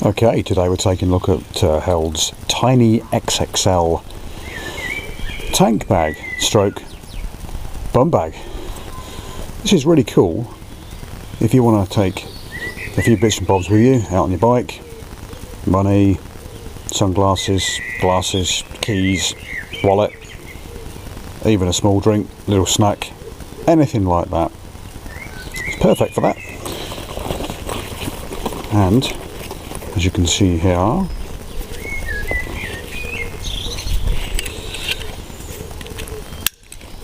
Okay, today we're taking a look at Held's Tiny XXL tank bag stroke Bumbag. This is really cool if you want to take a few bits and bobs with you out on your bike. Money, sunglasses, glasses, keys, wallet, even a small drink, little snack, anything like that. It's perfect for that. And as you can see here,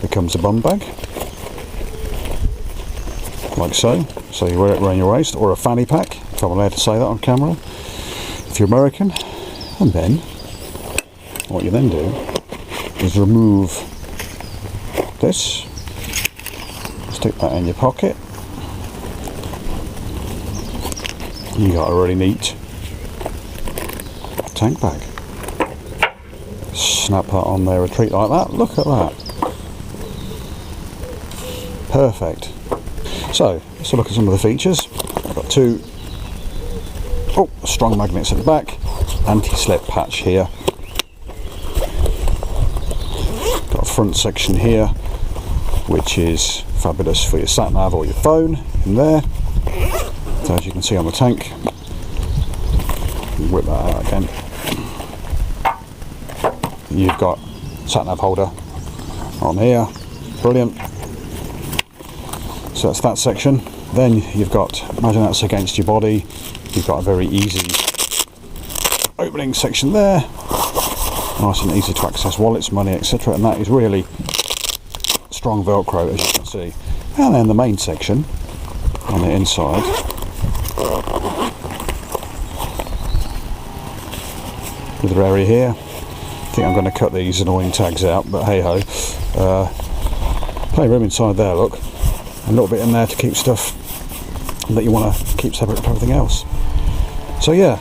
becomes a bum bag, like so. So you wear it around your waist, or a fanny pack, if I'm allowed to say that on camera, if you're American. And then, what you then do is remove this, stick that in your pocket. You got a really neat tank bag. Snap that on there, retreat like that. Look at that. Perfect. So let's look at some of the features. I've got two strong magnets at the back, anti-slip patch here. Got a front section here, which is fabulous for your sat nav or your phone in there. So as you can see on the tank, whip that out again. You've got sat nav holder on here, brilliant. So that's that section. Then you've got, imagine that's against your body, you've got a very easy opening section there, nice and easy to access wallets, money, etc. And that is really strong Velcro, as you can see. And then the main section on the inside, little area here. I think I'm going to cut these annoying tags out, but hey ho. Plenty of room inside there, look. A little bit in there to keep stuff that you want to keep separate from everything else. So yeah,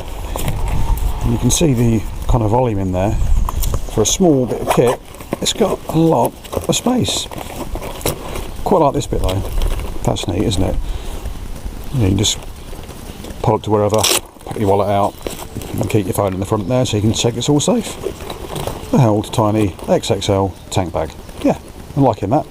and you can see the kind of volume in there. For a small bit of kit, it's got a lot of space. Quite like this bit though. That's neat, isn't it? You can just pull it to wherever, put your wallet out, and keep your phone in the front there so you can check it's all safe. The Held Tiny XXL tank bag. Yeah, I'm liking that.